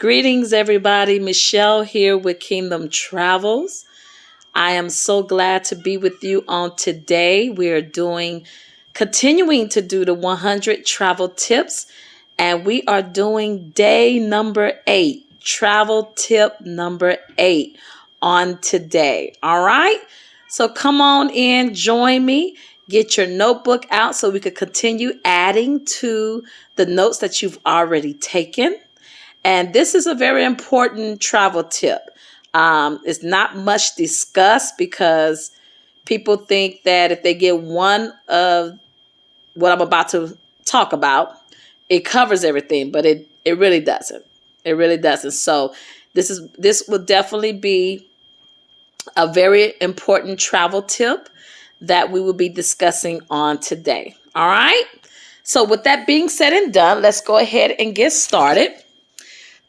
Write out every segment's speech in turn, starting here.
Greetings, everybody. Michelle here with Kingdom Travels. I am so glad to be with you on today. We are continuing to do the 100 travel tips, and we are doing day number 8, travel tip number 8 on today. All right. So come on in, join me. Get your notebook out so we could continue adding to the notes that you've already taken. And this is a very important travel tip. It's not much discussed because people think that if they get one of what I'm about to talk about, it covers everything, but it really doesn't. It really doesn't. So this will definitely be a very important travel tip that we will be discussing on today. All right. So with that being said and done, let's go ahead and get started.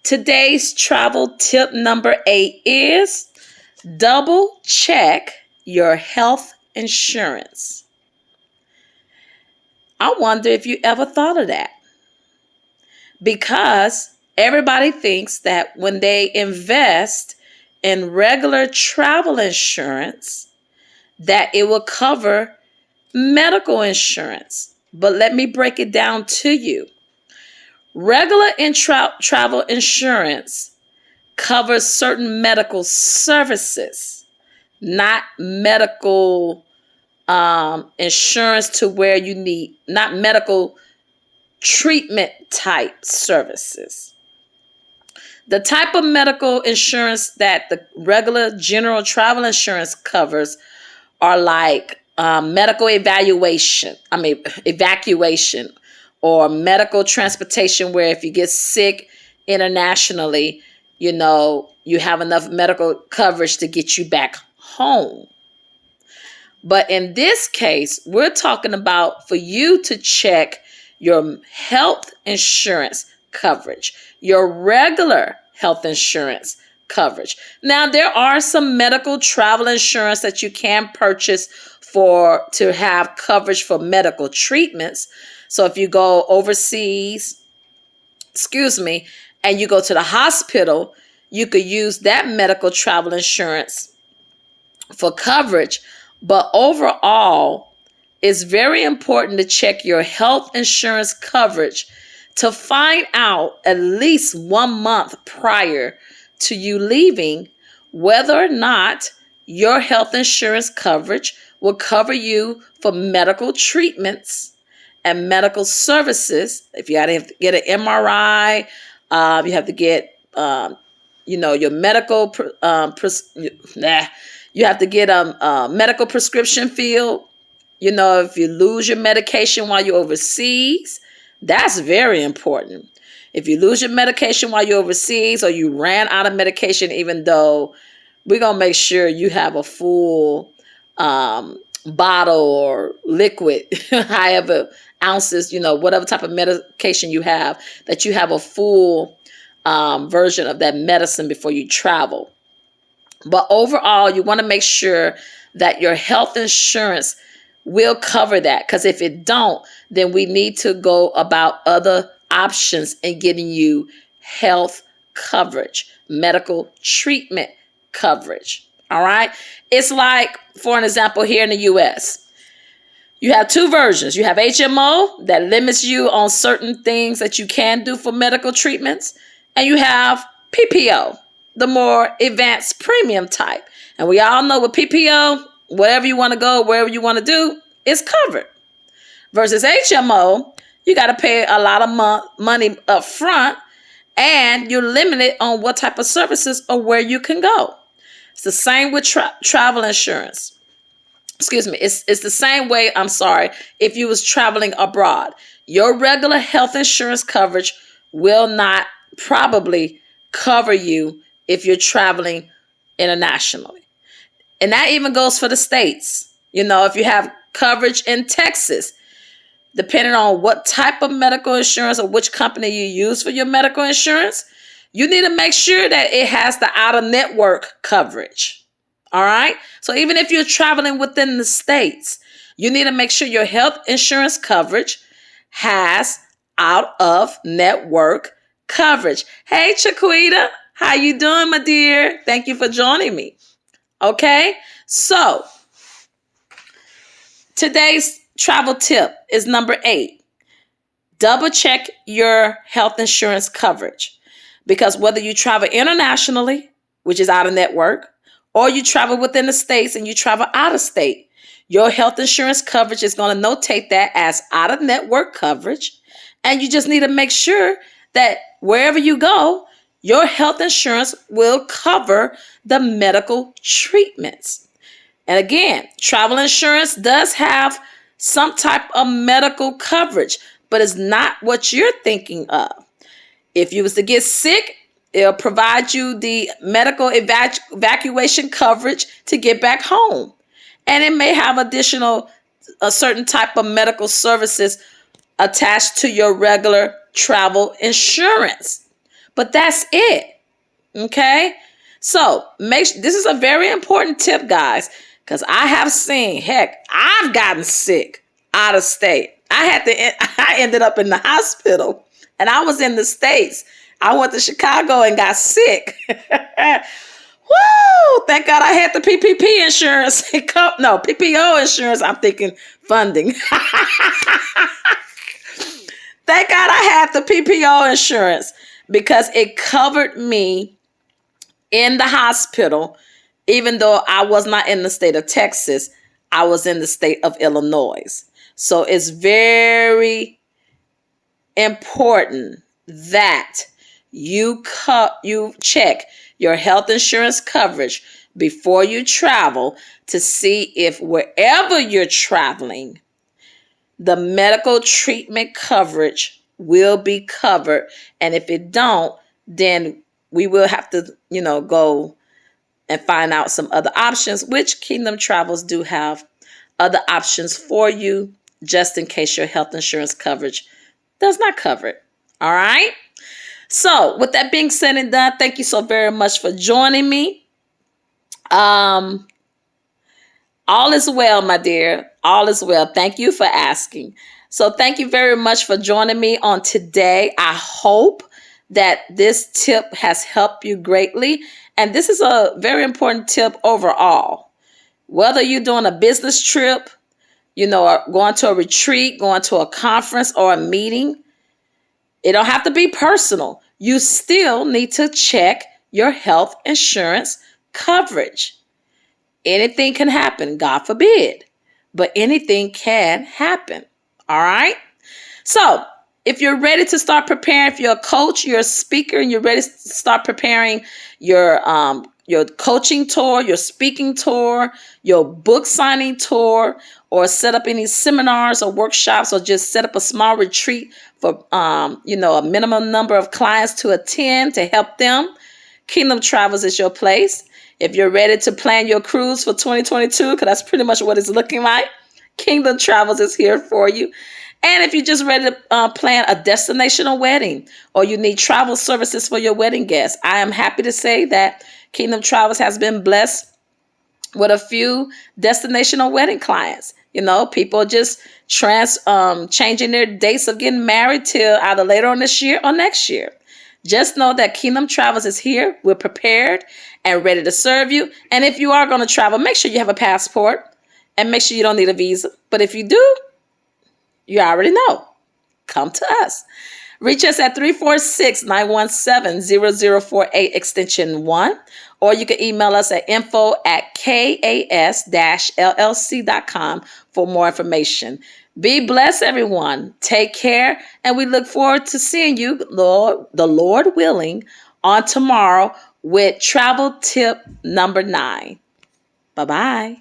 Today's travel tip number 8 is double check your health insurance. I wonder if you ever thought of that, because everybody thinks that when they invest in regular travel insurance, that it will cover medical insurance. But let me break it down to you. Regular travel insurance covers certain medical services, not medical insurance to where you need, not medical treatment type services. The type of medical insurance that the regular general travel insurance covers are like medical evacuation, or medical transportation, where if you get sick internationally, you have enough medical coverage to get you back home. But in this case, we're talking about for you to check your health insurance coverage, your regular health insurance coverage. Now, there are some medical travel insurance that you can purchase to have coverage for medical treatments. So if you go overseas, and you go to the hospital, you could use that medical travel insurance for coverage. But overall, it's very important to check your health insurance coverage to find out at least 1 month prior to you leaving whether or not your health insurance coverage will cover you for medical treatments and medical services. If you have to get an MRI, you have to get, your medical, you have to get a medical prescription filled. If you lose your medication while you're overseas, that's very important. If you lose your medication while you're overseas, or you ran out of medication, even though we're going to make sure you have a full bottle or liquid, however ounces, whatever type of medication you have, that you have a full version of that medicine before you travel. But overall, you want to make sure that your health insurance will cover that, because if it don't, then we need to go about other options in getting you health coverage, medical treatment coverage. All right. It's like, for an example, here in the U.S., you have 2 versions. You have HMO that limits you on certain things that you can do for medical treatments. And you have PPO, the more advanced premium type. And we all know with PPO, wherever you want to go, wherever you want to do, it's covered. Versus HMO, you got to pay a lot of money up front, and you're limited on what type of services or where you can go. It's the same with travel insurance. It's the same way, if you was traveling abroad. Your regular health insurance coverage will not probably cover you if you're traveling internationally. And that even goes for the states. If you have coverage in Texas, depending on what type of medical insurance or which company you use for your medical insurance, you need to make sure that it has the out-of-network coverage. All right? So even if you're traveling within the states, you need to make sure your health insurance coverage has out-of-network coverage. Hey, Chiquita, how you doing, my dear? Thank you for joining me. Okay, so today's travel tip is number 8. Double check your health insurance coverage, because whether you travel internationally, which is out of network, or you travel within the states and you travel out of state, your health insurance coverage is going to notate that as out of network coverage. And you just need to make sure that wherever you go, your health insurance will cover the medical treatments. And again, travel insurance does have some type of medical coverage, but it's not what you're thinking of. If you was to get sick, it'll provide you the medical evacuation coverage to get back home. And it may have a certain type of medical services attached to your regular travel insurance. But that's it. Okay? So this is a very important tip, guys, because I have seen, heck, I've gotten sick out of state. I ended up in the hospital, and I was in the States. I went to Chicago and got sick. Woo! Thank God I had the PPP insurance. No, PPO insurance. I'm thinking funding. Thank God I had the PPO insurance because it covered me in the hospital, even though I was not in the state of Texas. I was in the state of Illinois. So it's very important that you check your health insurance coverage before you travel to see if wherever you're traveling, the medical treatment coverage will be covered. And if it don't, then we will have to, go and find out some other options, which Kingdom Travels do have other options for you, just in case your health insurance coverage does not cover it. All right. So with that being said and done, thank you so very much for joining me. All is well, my dear. All is well. Thank you for asking. So thank you very much for joining me on today. I hope that this tip has helped you greatly. And this is a very important tip overall. Whether you're doing a business trip, or going to a retreat, going to a conference or a meeting, it don't have to be personal. You still need to check your health insurance coverage. Anything can happen, God forbid, but anything can happen. All right. So if you're ready to start preparing, if you're a coach, you're a speaker, and you're ready to start preparing your coaching tour, your speaking tour, your book signing tour, or set up any seminars or workshops, or just set up a small retreat for, a minimum number of clients to attend to help them, Kingdom Travels is your place. If you're ready to plan your cruise for 2022, because that's pretty much what it's looking like, Kingdom Travels is here for you. And if you're just ready to plan a destinational wedding, or you need travel services for your wedding guests, I am happy to say that Kingdom Travels has been blessed with a few destinational wedding clients. People just changing their dates of getting married till either later on this year or next year. Just know that Kingdom Travels is here. We're prepared and ready to serve you. And if you are going to travel, make sure you have a passport and make sure you don't need a visa. But if you do, you already know. Come to us. Reach us at 346-917-0048 extension 1, or you can email us at info@kas-llc.com for more information. Be blessed, everyone. Take care, and we look forward to seeing you, the Lord willing, on tomorrow with travel tip number 9. Bye-bye.